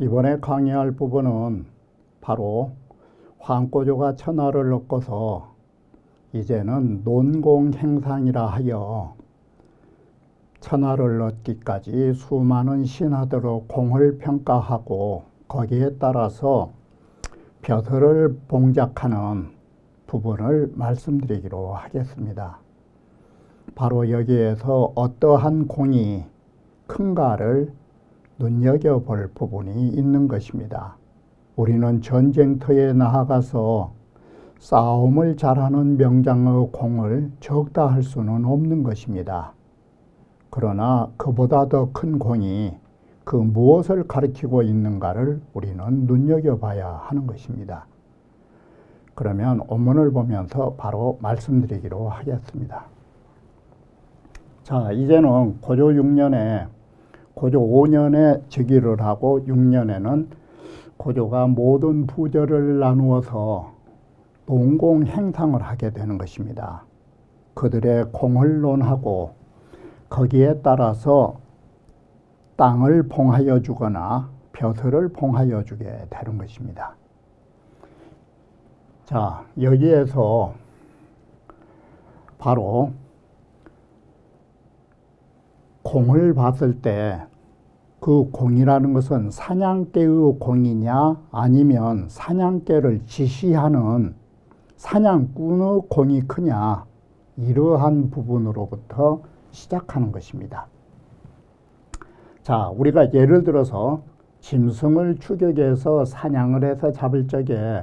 이번에 강의할 부분은 바로 황꼬조가 천하를 얻고서 이제는 논공행상이라 하여 천하를 얻기까지 수많은 신하들의 공을 평가하고 거기에 따라서 벼슬을 봉작하는 부분을 말씀드리기로 하겠습니다. 바로 여기에서 어떠한 공이 큰가를 눈여겨볼 부분이 있는 것입니다. 우리는 전쟁터에 나아가서 싸움을 잘하는 명장의 공을 적다 할 수는 없는 것입니다. 그러나 그보다 더 큰 공이 그 무엇을 가리키고 있는가를 우리는 눈여겨봐야 하는 것입니다. 그러면 원문을 보면서 바로 말씀드리기로 하겠습니다. 자, 이제는 고조 6년에 고조 5년에 즉위를 하고 6년에는 고조가 모든 부저를 나누어서 논공행상을 하게 되는 것입니다. 그들의 공을 논하고 거기에 따라서 땅을 봉하여 주거나 벼슬을 봉하여 주게 되는 것입니다. 자, 여기에서 바로 공을 봤을 때 그 공이라는 것은 사냥개의 공이냐 아니면 사냥개를 지시하는 사냥꾼의 공이 크냐, 이러한 부분으로부터 시작하는 것입니다. 자, 우리가 예를 들어서 짐승을 추격해서 사냥을 해서 잡을 적에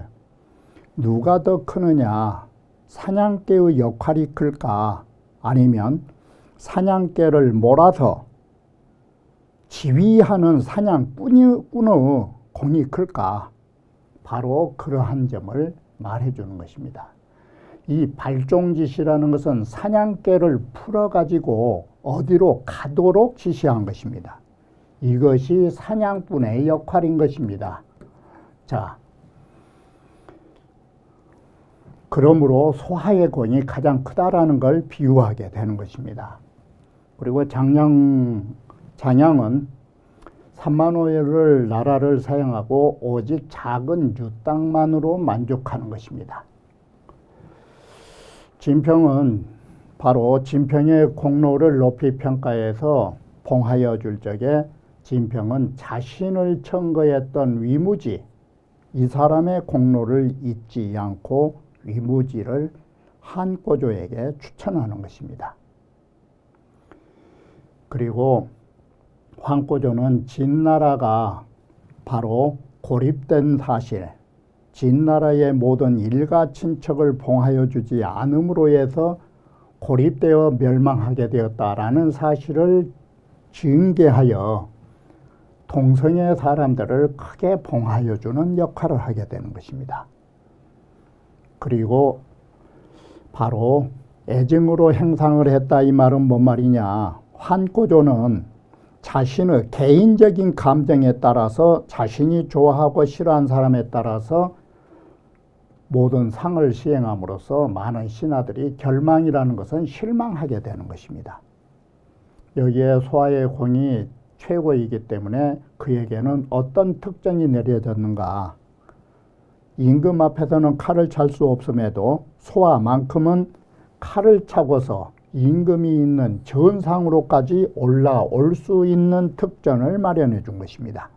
누가 더 크느냐, 사냥개의 역할이 클까 아니면 사냥개를 몰아서 지휘하는 사냥꾼의 공이 클까, 바로 그러한 점을 말해주는 것입니다. 이 발종지시라는 것은 사냥개를 풀어가지고 어디로 가도록 지시한 것입니다. 이것이 사냥꾼의 역할인 것입니다. 자, 그러므로 소하의 공이 가장 크다라는 걸 비유하게 되는 것입니다. 그리고 장양은 3만호를 나라를 사용하고 오직 작은 유땅만으로 만족하는 것입니다. 진평은 바로 진평의 공로를 높이 평가해서 봉하여 줄 적에 진평은 자신을 청거했던 위무지, 이 사람의 공로를 잊지 않고 위무지를 한꼬조에게 추천하는 것입니다. 그리고 황꼬조는 진나라가 바로 고립된 사실, 진나라의 모든 일가 친척을 봉하여 주지 않음으로 해서 고립되어 멸망하게 되었다라는 사실을 증개하여 동성의 사람들을 크게 봉하여 주는 역할을 하게 되는 것입니다. 그리고 바로 애증으로 행상을 했다, 이 말은 뭔 말이냐, 황꼬조는 자신의 개인적인 감정에 따라서 자신이 좋아하고 싫어하는 사람에 따라서 모든 상을 시행함으로써 많은 신하들이 결망이라는 것은 실망하게 되는 것입니다. 여기에 소하의 공이 최고이기 때문에 그에게는 어떤 특정이 내려졌는가, 임금 앞에서는 칼을 찰 수 없음에도 소하만큼은 칼을 차고서 임금이 있는 전상으로까지 올라올 수 있는 특전을 마련해 준 것입니다.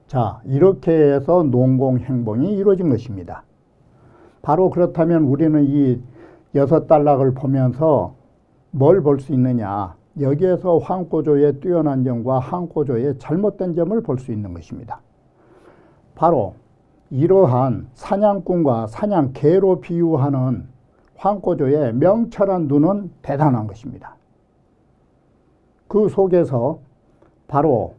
자, 이렇게 해서 논공행봉이 이루어진 것입니다. 바로 그렇다면 우리는 이 6단락을 보면서 뭘 볼 수 있느냐, 여기에서 황꼬조의 뛰어난 점과 황꼬조의 잘못된 점을 볼 수 있는 것입니다. 바로 이러한 사냥꾼과 사냥개로 비유하는 황꼬조의 명철한 눈은 대단한 것입니다. 그 속에서 바로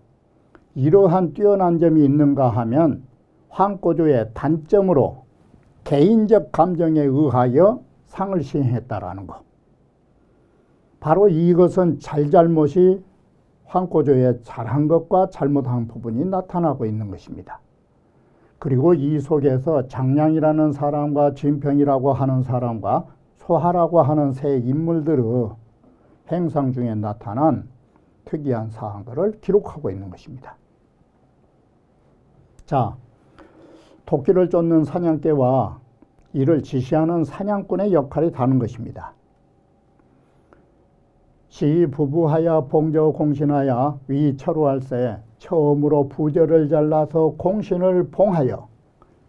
이러한 뛰어난 점이 있는가 하면 황꼬조의 단점으로 개인적 감정에 의하여 상을 시행했다라는 것. 바로 이것은 잘잘못이 황꼬조의 잘한 것과 잘못한 부분이 나타나고 있는 것입니다. 그리고 이 속에서 장량이라는 사람과 진평이라고 하는 사람과 소하라고 하는 세 인물들의 행상 중에 나타난 특이한 사항들을 기록하고 있는 것입니다. 자, 토끼를 쫓는 사냥개와 이를 지시하는 사냥꾼의 역할이 다른 것입니다. 시 부부하여 봉저 공신하여 위 철우할세 처음으로 부저를 잘라서 공신을 봉하여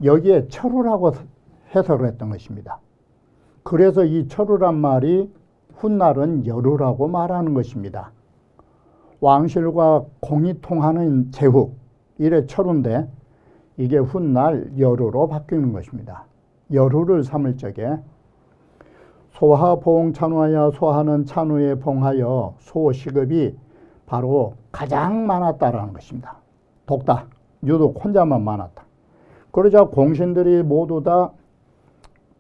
여기에 철우라고 해석을 했던 것입니다. 그래서 이 철우란 말이 훗날은 여루라고 말하는 것입니다. 왕실과 공이 통하는 제후 이래 철우인데 이게 훗날 여루로 바뀌는 것입니다. 여루를 삼을 적에 소하 봉 찬우하여 소하는 찬우에 봉하여 소 시급이 바로 가장 많았다라는 것입니다. 독다. 유독 혼자만 많았다. 그러자 공신들이 모두 다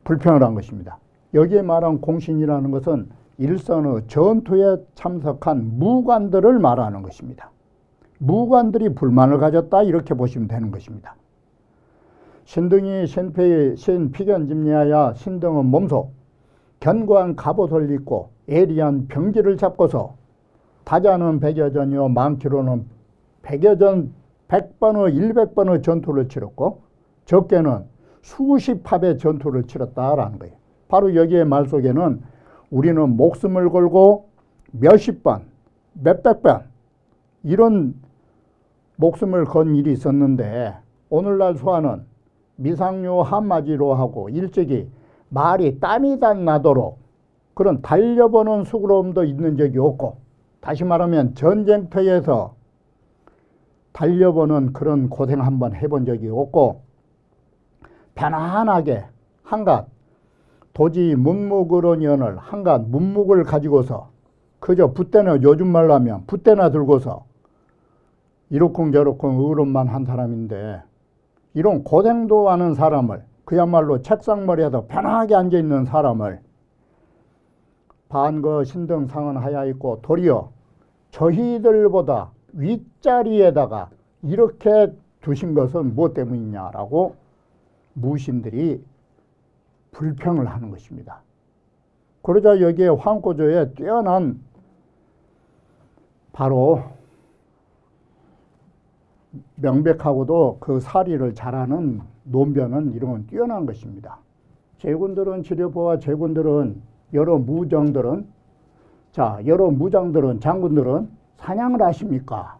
불평을 한 것입니다. 여기에 말한 공신이라는 것은 일선의 전투에 참석한 무관들을 말하는 것입니다. 무관들이 불만을 가졌다 이렇게 보시면 되는 것입니다. 신등이 신피견집리하여 신등은 몸소 견고한 갑옷을 입고 예리한 병기를 잡고서 다자는 100여전이요 많기로는 100여전 100번의 100번의 전투를 치렀고 적게는 수십 합의 전투를 치렀다라는 거예요. 바로 여기에 말 속에는 우리는 목숨을 걸고 몇십 번, 몇백 번 이런 목숨을 건 일이 있었는데 오늘날 소아는 미상류 한마디로 하고 일찍이 말이 땀이 다 나도록 그런 달려보는 수고로움도 있는 적이 없고 다시 말하면 전쟁터에서 달려보는 그런 고생 한번 해본 적이 없고 편안하게 한갓 도지 문묵으로년을 한갓 문묵을 가지고서 그저 붓대나 요즘 말로 하면 붓대나 들고서 이렇쿵저렇쿵 의론만 한 사람인데 이런 고생도 하는 사람을 그야말로 책상머리에서 편하게 앉아있는 사람을 반거 신등상은 하야 있고 도리어 저희들보다 윗자리에다가 이렇게 두신 것은 무엇 때문이냐라고 무신들이 불평을 하는 것입니다. 그러자 여기에 황고조에 뛰어난 바로 명백하고도 그 사리를 잘하는 논변은 이런 건 뛰어난 것입니다. 제군들은 지려보와 제군들은 여러 무장들은 장군들은 사냥을 하십니까?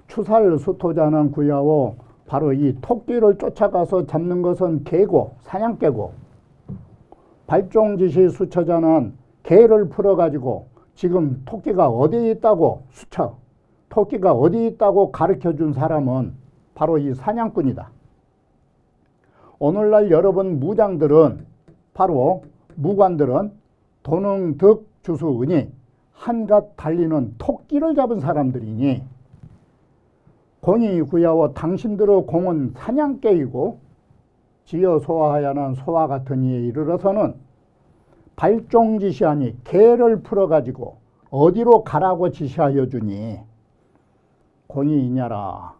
추살 수토자는 구야오 바로 이 토끼를 쫓아가서 잡는 것은 개고 사냥개고 발종지시 수처자는 개를 풀어가지고 지금 토끼가 어디에 있다고 토끼가 어디 있다고 가르쳐준 사람은 바로 이 사냥꾼이다. 오늘날 여러분 무장들은 바로 무관들은 도능득 주수은이 한갓 달리는 토끼를 잡은 사람들이니 공이 구야와 당신들의 공은 사냥개이고 지어 소화하야는 소화 같은 이에 이르러서는 발종지시하니 개를 풀어가지고 어디로 가라고 지시하여 주니 공이 이냐라.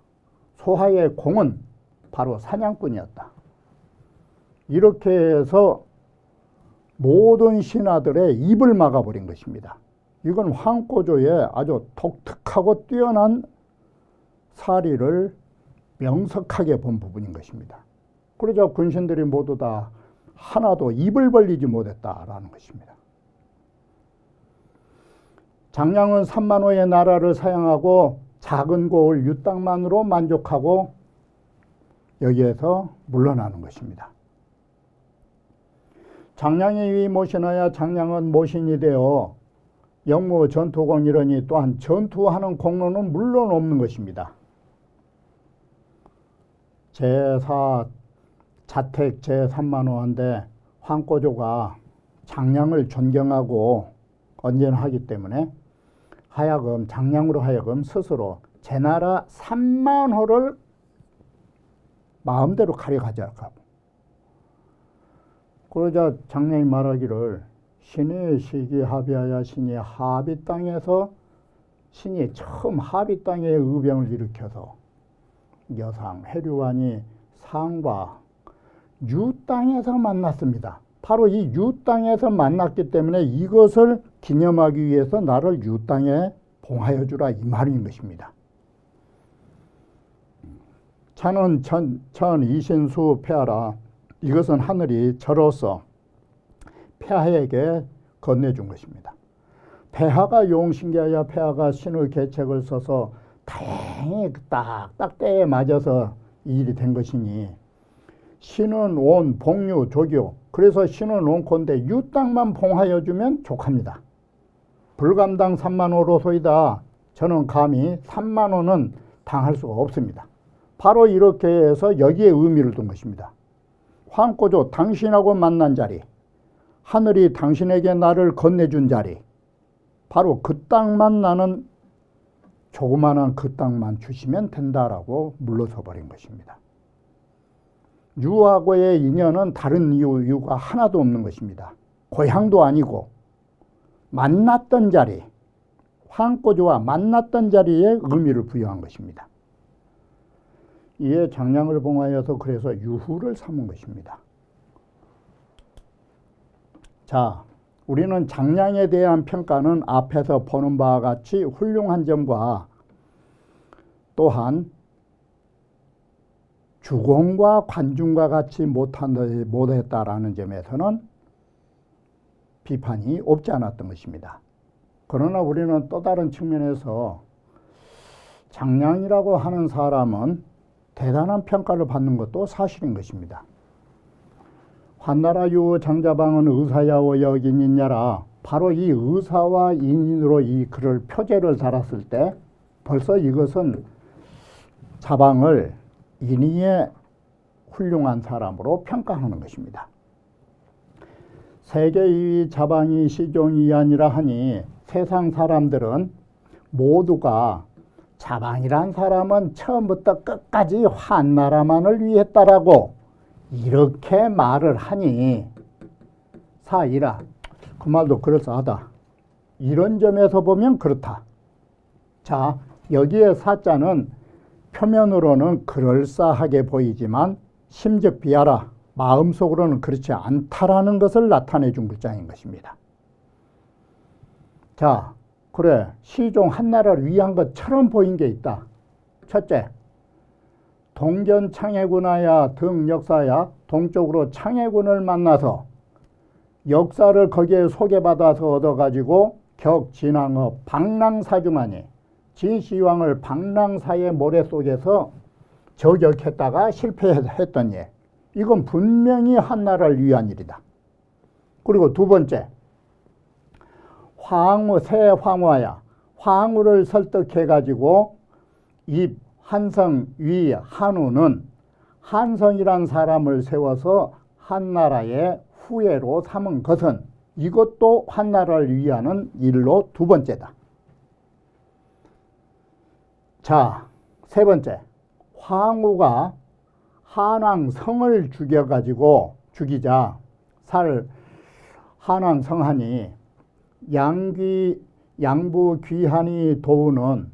소하의 공은 바로 사냥꾼이었다. 이렇게 해서 모든 신하들의 입을 막아버린 것입니다. 이건 황고조의 아주 독특하고 뛰어난 사리를 명석하게 본 부분인 것입니다. 그러자 군신들이 모두 다 하나도 입을 벌리지 못했다라는 것입니다. 장량은 3만호의 나라를 사양하고 작은 고을 유땅만으로 만족하고 여기에서 물러나는 것입니다. 장량이 위 모신하여 장량은 모신이 되어 영무 전투공 이러니 또한 전투하는 공로는 물론 없는 것입니다. 제4 자택 제3만호인데 황고조가 장량을 존경하고 언전하기 때문에 장량으로 하여금 스스로 제나라 3만호를 마음대로 가져가자고 하고 그러자 장량이 말하기를 신이 시기합의하여 신이 하비 땅에서 신이 처음 하비 땅에 의병을 일으켜서 여상 해류환이 상과 유 땅에서 만났습니다. 바로 이 유 땅에서 만났기 때문에 이것을 기념하기 위해서 나를 유 땅에 봉하여 주라 이 말인 것입니다. 자는 천 이신수 폐하라. 이것은 하늘이 저로서 폐하에게 건네준 것입니다. 폐하가 용신기하여 폐하가 신의 계책을 써서 다행히 딱딱 때에 맞아서 이 일이 된 것이니 신은 온 봉유 조교, 그래서 신은 온 건데 유땅만 봉하여 주면 족합니다. 불감당 3만호로소이다. 저는 감히 3만호는 당할 수가 없습니다. 바로 이렇게 해서 여기에 의미를 둔 것입니다. 황꼬조 당신하고 만난 자리, 하늘이 당신에게 나를 건네준 자리, 바로 그 땅만 나는 조그마한 그 땅만 주시면 된다라고 물러서 버린 것입니다. 유하고의 인연은 다른 이유가 하나도 없는 것입니다. 고향도 아니고 만났던 자리, 황꼬조와 만났던 자리에 의미를 부여한 것입니다. 이에 장량을 봉하여서 그래서 유후를 삼은 것입니다. 자, 우리는 장량에 대한 평가는 앞에서 보는 바와 같이 훌륭한 점과 또한 주공과 관중과 같이 못했다라는 점에서는 비판이 없지 않았던 것입니다. 그러나 우리는 또 다른 측면에서 장량이라고 하는 사람은 대단한 평가를 받는 것도 사실인 것입니다. 환나라 유 장자방은 의사야오 여긴이냐라. 바로 이 의사와 인인으로 이 글을 표제를 달았을 때 벌써 이것은 자방을 인의의 훌륭한 사람으로 평가하는 것입니다. 세계 2위 자방이 시종이 아니라 하니 세상 사람들은 모두가 자방이란 사람은 처음부터 끝까지 환나라만을 위했다라고 이렇게 말을 하니 사이라 그 말도 그럴싸하다. 이런 점에서 보면 그렇다. 자, 여기에 사자는 표면으로는 그럴싸하게 보이지만 심적 비하라. 마음속으로는 그렇지 않다라는 것을 나타내 준 글자인 것입니다. 자, 그래 시종 한나라를 위한 것처럼 보인 게 있다. 첫째, 동견 창해군하야 등 역사야 동쪽으로 창해군을 만나서 역사를 거기에 소개받아서 얻어가지고 격진왕업 방랑사중하니 진시황을 방랑사의 모래 속에서 저격했다가 실패했던 예. 이건 분명히 한나라를 위한 일이다. 그리고 두 번째, 새 황후야 황후를 설득해가지고 이 한성 위 한우는 한성이란 사람을 세워서 한나라의 후예로 삼은 것은 이것도 한나라를 위하는 일로 두 번째다. 자, 세 번째, 황후가 한왕성을 죽이자 한왕성하니 양부 귀한이 도우는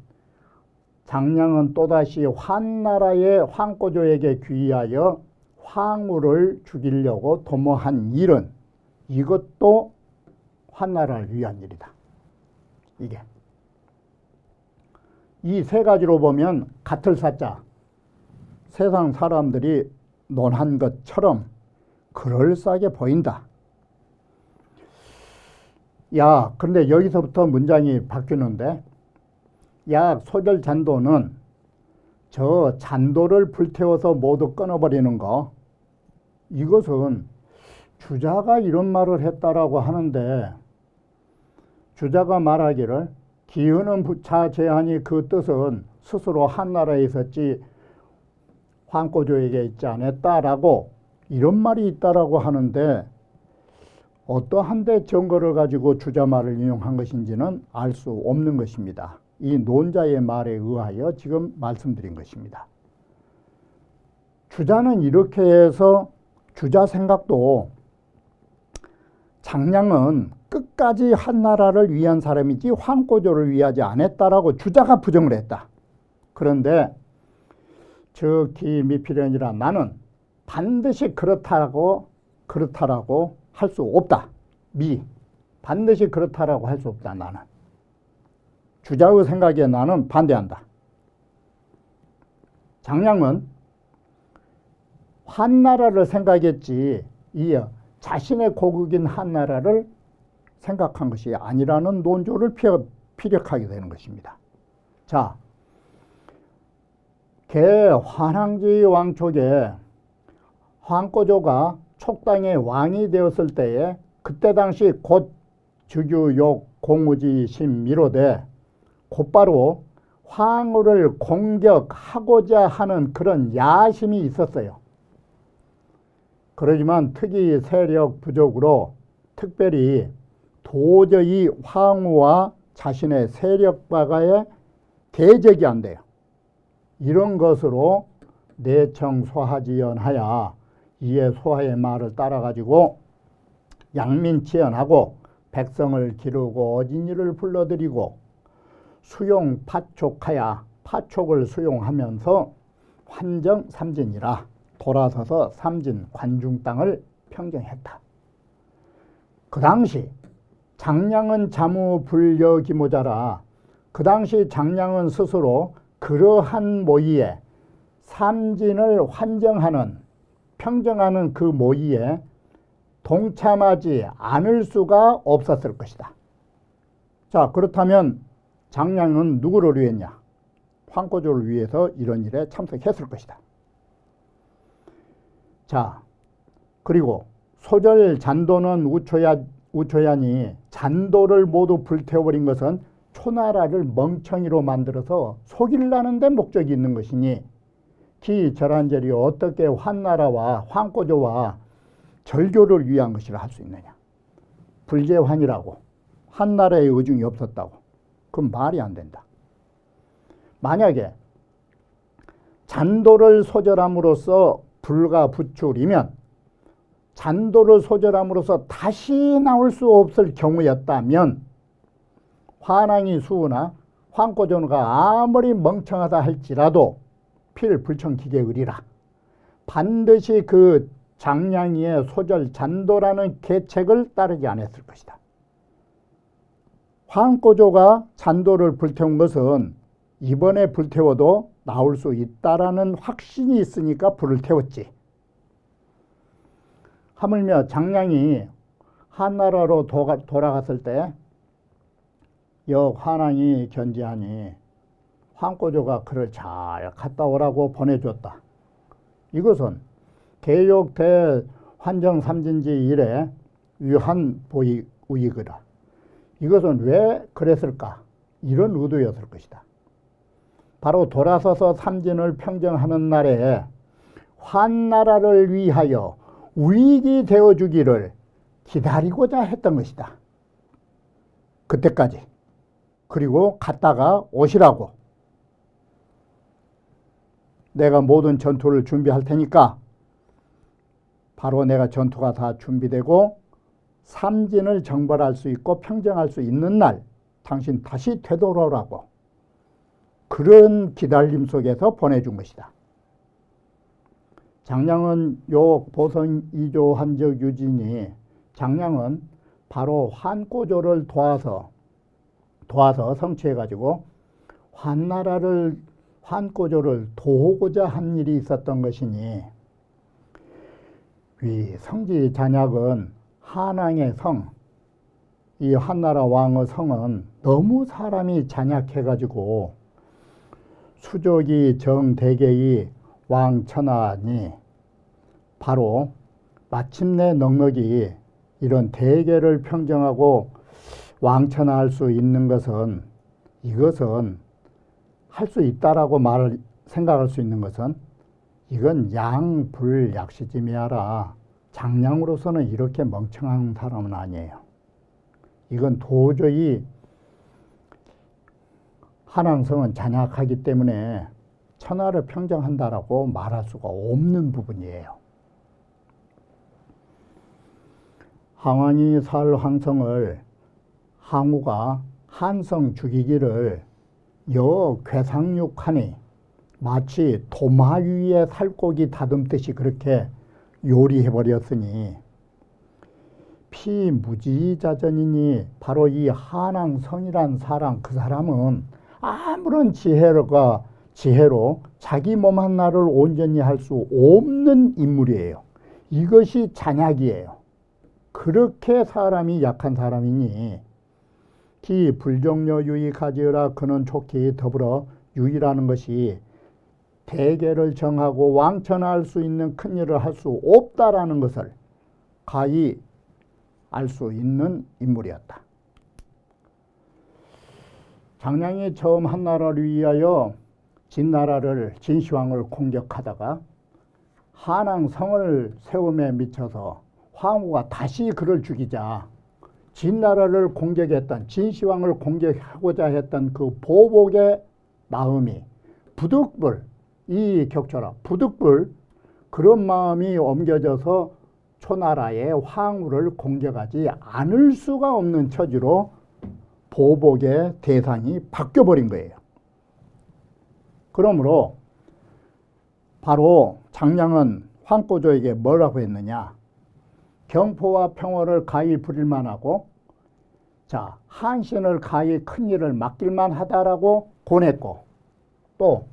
장량은 또다시 환나라의 황꼬조에게 귀하여 황후를 죽이려고 도모한 일은 이것도 환나라를 위한 일이다. 이게 이 세 가지로 보면 같을 사자 세상 사람들이 논한 것처럼 그럴싸하게 보인다. 야, 그런데 여기서부터 문장이 바뀌는데 야, 소절 잔도는 저 잔도를 불태워서 모두 끊어버리는 거, 이것은 주자가 이런 말을 했다라고 하는데 주자가 말하기를 기은은 부차 제하니 그 뜻은 스스로 한나라에 있었지 황꼬조에게 있지 않았다라고 이런 말이 있다라고 하는데 어떠한 데 증거를 가지고 주자 말을 인용한 것인지는 알 수 없는 것입니다. 이 논자의 말에 의하여 지금 말씀드린 것입니다. 주자는 이렇게 해서 주자 생각도 장량은 끝까지 한나라를 위한 사람이지 황꼬조를 위하지 않았다라고 주자가 부정을 했다. 그런데 저기 미필연이라 나는 반드시 그렇다라고 할 수 없다. 반드시 그렇다라고 할 수 없다. 나는 주자의 생각에 나는 반대한다. 장량은 한나라를 생각했지 이 자신의 고국인 한나라를 생각한 것이 아니라는 논조를 피력하게 되는 것입니다. 자, 환항지 왕촉에 황꼬조가 촉당의 왕이 되었을 때에 그때 당시 곧 즉유욕 공우지 심미로되 곧바로 황후를 공격하고자 하는 그런 야심이 있었어요. 그러지만 특히 세력 부족으로 특별히 도저히 황후와 자신의 세력과의 대적이 안 돼요. 이런 것으로 내청소하지연하야 이에 소하의 말을 따라가지고 양민치연하고 백성을 기르고 어진이를 불러들이고 수용 파촉하야 파촉을 수용하면서 환정 삼진이라 돌아서서 삼진 관중 땅을 평정했다. 그 당시 장량은 자무불려기모자라 그 당시 장량은 스스로 그러한 모의에 삼진을 환정하는 평정하는 그 모의에 동참하지 않을 수가 없었을 것이다. 자, 그렇다면 장량은 누구를 위했냐? 황꼬조를 위해서 이런 일에 참석했을 것이다. 자, 그리고 소절 잔도는 우초얀이 잔도를 모두 불태워버린 것은 초나라를 멍청이로 만들어서 속이려는 데 목적이 있는 것이니 기 절한절이 어떻게 환나라와 황꼬조와 절교를 위한 것이라 할 수 있느냐. 불제환이라고 한나라에 의중이 없었다고. 그건 말이 안 된다. 만약에 잔도를 소절함으로써 불가 부출이면 잔도를 소절함으로써 다시 나올 수 없을 경우였다면 환왕이 수우나 황꼬조가 아무리 멍청하다 할지라도 필불청기계 의리라 반드시 그 장량이의 소절 잔도라는 계책을 따르지 않았을 것이다. 황꼬조가 잔도를 불태운 것은 이번에 불태워도 나올 수 있다라는 확신이 있으니까 불을 태웠지. 하물며 장량이 한나라로 돌아갔을 때 환왕이 견지하니 황꼬조가 그를 잘 갔다 오라고 보내줬다. 이것은 개욕 대환정삼진지 이래 위한 우익이다. 이것은 왜 그랬을까? 이런 의도였을 것이다. 바로 돌아서서 삼진을 평정하는 날에 환나라를 위하여 우익이 되어주기를 기다리고자 했던 것이다. 그때까지. 그리고 갔다가 오시라고. 내가 모든 전투를 준비할 테니까 바로 내가 전투가 다 준비되고 삼진을 정벌할 수 있고 평정할 수 있는 날 당신 다시 되돌아오라고. 그런 기다림 속에서 보내준 것이다. 장량은 욕 보성 이조한적 유진이 장량은 바로 환꼬조를 도와서 성취해가지고 환꼬조를 도우고자 한 일이 있었던 것이니 위 성지 잔약은 한왕의 성, 이 한나라 왕의 성은 너무 사람이 잔약해가지고 수족이 정대계의 왕천하니 바로 마침내 넉넉이 이런 대계를 평정하고 왕천하할 수 있는 것은 이것은 할 수 있다라고 생각할 수 있는 것은 이건 양불약시짐이하라. 장량으로서는 이렇게 멍청한 사람은 아니에요. 이건 도저히 한왕성은 잔약하기 때문에 천하를 평정한다라고 말할 수가 없는 부분이에요. 항왕이 살 황성을 항우가 한성 죽이기를 괴상육하니 마치 도마 위에 살코기 다듬듯이 그렇게 요리해버렸으니 피무지자전이니 바로 이 한왕성이란 사람, 그 사람은 아무런 지혜가 지혜로 자기 몸 하나를 온전히 할 수 없는 인물이에요. 이것이 잔약이에요. 그렇게 사람이 약한 사람이니 기 불정려 유의 가지으라 그는 좋기 더불어 유의라는 것이 대계를 정하고 왕천할 수 있는 큰 일을 할 수 없다라는 것을 가히 알 수 있는 인물이었다. 장량이 처음 한나라를 위하여 진나라를 진시황을 공격하다가 한왕성을 세움에 미쳐서 황후가 다시 그를 죽이자 진나라를 공격했던 진시황을 공격하고자 했던 그 보복의 마음이 부득불 이 격초라 부득불 그런 마음이 옮겨져서 초나라의 황후를 공격하지 않을 수가 없는 처지로 보복의 대상이 바뀌어버린 거예요. 그러므로 바로 장량은 황꼬조에게 뭐라고 했느냐. 경포와 평화를 가히 부릴만 하고 자 한신을 가히 큰 일을 맡길만 하다라고 권했고 또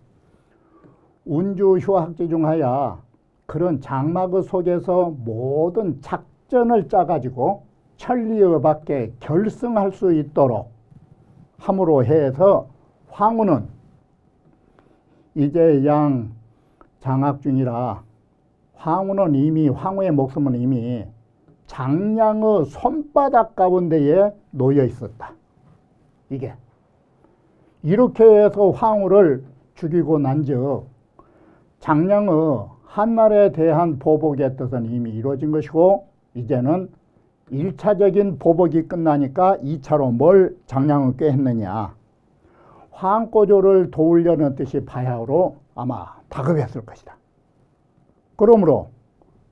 운주휴학지 중하여 그런 장막의 속에서 모든 작전을 짜가지고 천리의 밖에 결승할 수 있도록 함으로 해서 황후는 이제 양 장악 중이라 황후의 목숨은 이미 장량의 손바닥 가운데에 놓여 있었다. 이게 이렇게 해서 황후를 죽이고 난즉 장량의 한나라에 대한 보복의 뜻은 이미 이루어진 것이고 이제는 1차적인 보복이 끝나니까 2차로 뭘 장량은 꾀했느냐. 황꼬조를 도우려는 뜻이 바야흐로 아마 다급했을 것이다. 그러므로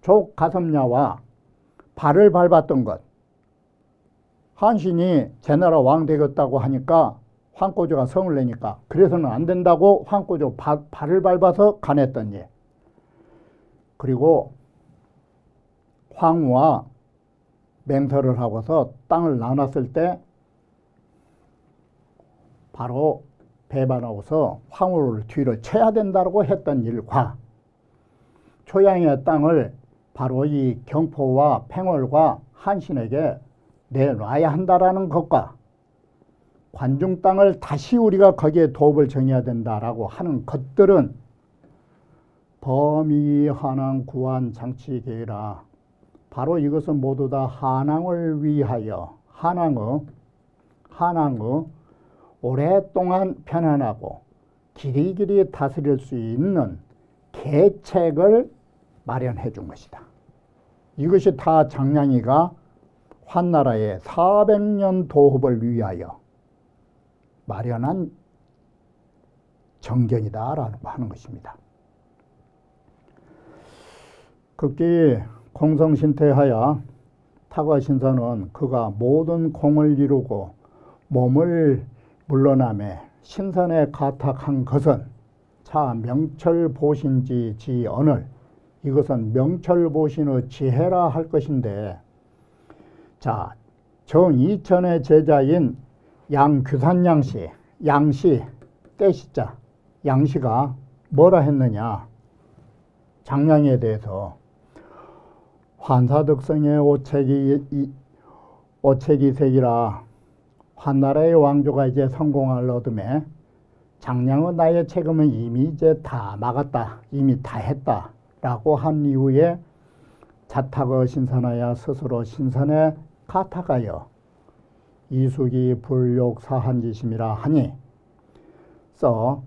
족가섭냐와 발을 밟았던 것 한신이 제나라 왕 되겠다고 하니까 황꼬조가 성을 내니까 그래서는 안 된다고 황꼬조 발을 밟아서 간했던 일. 그리고 황후와 맹설을 하고서 땅을 나눴을 때 바로 배반하고서 황후를 뒤로 쳐야 된다고 했던 일과 초양의 땅을 바로 이 경포와 팽월과 한신에게 내놔야 한다라는 것과 관중 땅을 다시 우리가 거기에 도읍을 정해야 된다라고 하는 것들은 범위 한왕 구한 장치 계획이라 바로 이것은 모두 다 한왕을 위하여 한왕의 오랫동안 편안하고 길이길이 다스릴 수 있는 계책을 마련해 준 것이다. 이것이 다 장량이가 환나라의 400년 도읍을 위하여 마련한 정경이다라고 하는 것입니다. 극기 공성신태하여 타과신선은 그가 모든 공을 이루고 몸을 물러남에 신선에 가탁한 것은 차 명철보신지 지언을 이것은 명철보신의 지혜라 할 것인데 자 정이천의 제자인 양규산양씨 양씨 떼시자 양씨가 뭐라 했느냐. 장량에 대해서 환사득성의 오책이색이라 환나라의 왕조가 이제 성공할 얻음에 장량의 나의 책임은 이미 이제 다 막았다. 이미 다 했다. 라고 한 이후에 자탁의 신선하여 스스로 신선에 가탁하여 이숙이 불욕사한지심이라 하니 써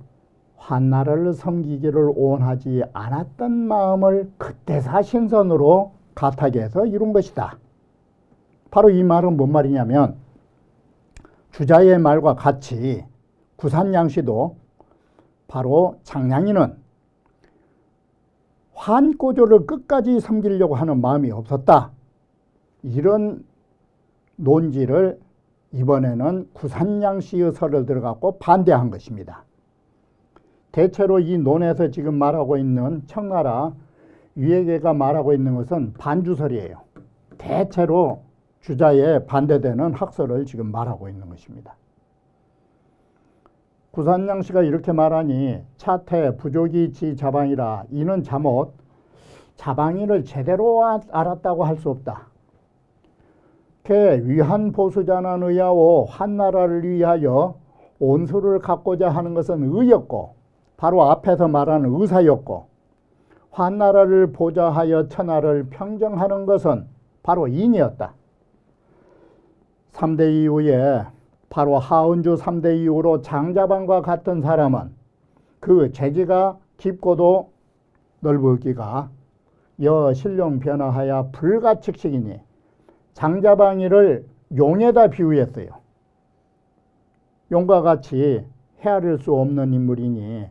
환나라를 섬기기를 원하지 않았던 마음을 그때사 신선으로 가탁해서 이룬 것이다. 바로 이 말은 뭔 말이냐면 주자의 말과 같이 구산양씨도 바로 장량이는 환꼬조를 끝까지 섬기려고 하는 마음이 없었다. 이런 논지를 이번에는 구산양씨의 설을 들어갖고 반대한 것입니다. 대체로 이 논에서 지금 말하고 있는 청나라 위에계가 말하고 있는 것은 반주설이에요. 대체로 주자에 반대되는 학설을 지금 말하고 있는 것입니다. 구산양씨가 이렇게 말하니 차태 부족이 지 자방이라 이는 자못 자방이를 제대로 알았다고 할 수 없다. 걔 위한 보수자는 의하오 한나라를 위하여 온수를 갖고자 하는 것은 의였고 바로 앞에서 말하는 의사였고 한나라를 보좌하여 천하를 평정하는 것은 바로 인이었다. 3대 이후에 바로 하은주 3대 이후로 장자방과 같은 사람은 그 재지가 깊고도 넓기가 여 신령 변화하여 불가측식이니 장자방이를 용에다 비유했어요. 용과 같이 헤아릴 수 없는 인물이니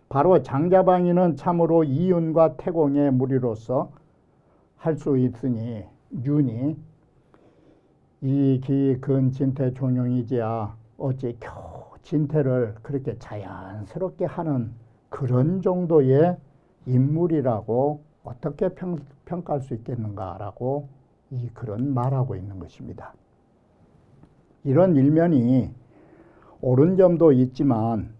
바로 장자방이는 참으로 이윤과 태공의 무리로서 할 수 있으니 윤이 이기 근진태 종용이지야 어찌 겨우 진태를 그렇게 자연스럽게 하는 그런 정도의 인물이라고 어떻게 평가할 수 있겠는가라고 이 글은 말하고 있는 것입니다. 이런 일면이 옳은 점도 있지만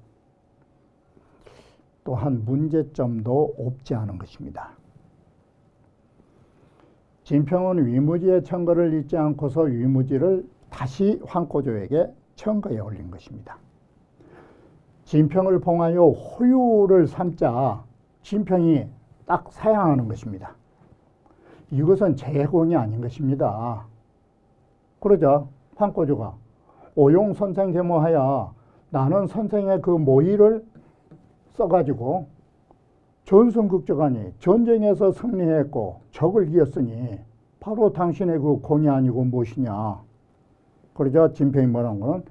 또한 문제점도 없지 않은 것입니다. 진평은 위무지의 청거를 잊지 않고서 위무지를 다시 황꼬조에게 청거에 올린 것입니다. 진평을 봉하여 호유를 삼자 진평이 딱 사양하는 것입니다. 이것은 제공이 아닌 것입니다. 그러자 황꼬조가 오용 선생 계모하여 나는 선생의 그 모의를 써가지고 전승극적하니 전쟁에서 승리했고 적을 이겼으니 바로 당신의 그 공이 아니고 무엇이냐. 그러자 진평이 뭐라는 거는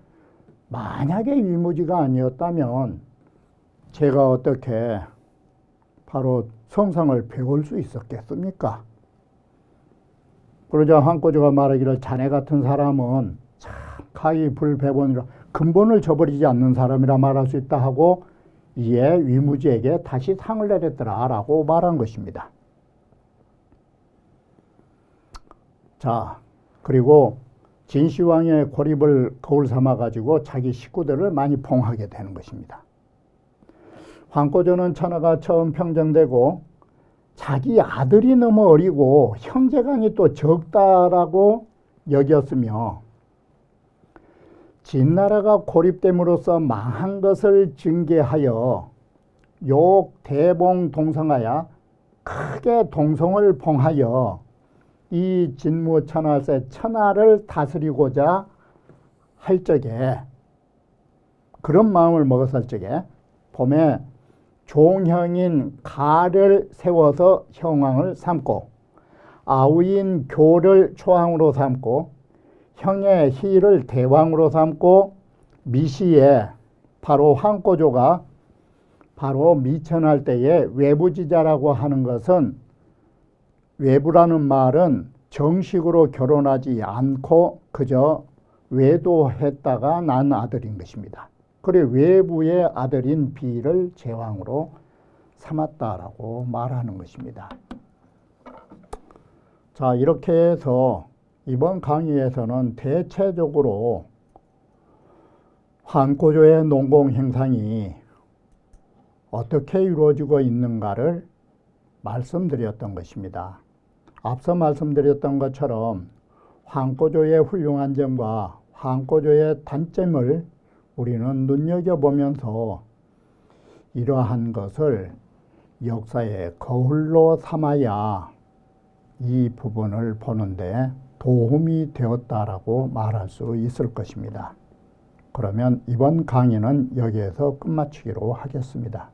만약에 위무지가 아니었다면 제가 어떻게 바로 성상을 배울 수 있었겠습니까? 그러자 황꼬조가 말하기를 자네 같은 사람은 참 가히 불배본이라 근본을 저버리지 않는 사람이라 말할 수 있다 하고 이에 위무지에게 다시 상을 내렸더라 라고 말한 것입니다. 자, 그리고 진시황의 고립을 거울 삼아 가지고 자기 식구들을 많이 봉하게 되는 것입니다. 황꼬조는 천하가 처음 평정되고 자기 아들이 너무 어리고 형제간이 또 적다라고 여겼으며 진나라가 고립됨으로써 망한 것을 징계하여 욕 대봉 동성하여 크게 동성을 봉하여 이 진무 천하세 천하를 다스리고자 할 적에 그런 마음을 먹었을 적에 봄에 종형인 가를 세워서 형왕을 삼고 아우인 교를 초왕으로 삼고 형의 희를 대왕으로 삼고 미시에 바로 황꼬조가 바로 미천할 때에 외부지자라고 하는 것은 외부라는 말은 정식으로 결혼하지 않고 그저 외도했다가 난 아들인 것입니다. 그래 외부의 아들인 비를 제왕으로 삼았다라고 말하는 것입니다. 자, 이렇게 해서 이번 강의에서는 대체적으로 황꼬조의 농공 행상이 어떻게 이루어지고 있는가를 말씀드렸던 것입니다. 앞서 말씀드렸던 것처럼 황꼬조의 훌륭한 점과 황꼬조의 단점을 우리는 눈여겨보면서 이러한 것을 역사의 거울로 삼아야 이 부분을 보는데 도움이 되었다라고 말할 수 있을 것입니다. 그러면 이번 강의는 여기에서 끝마치기로 하겠습니다.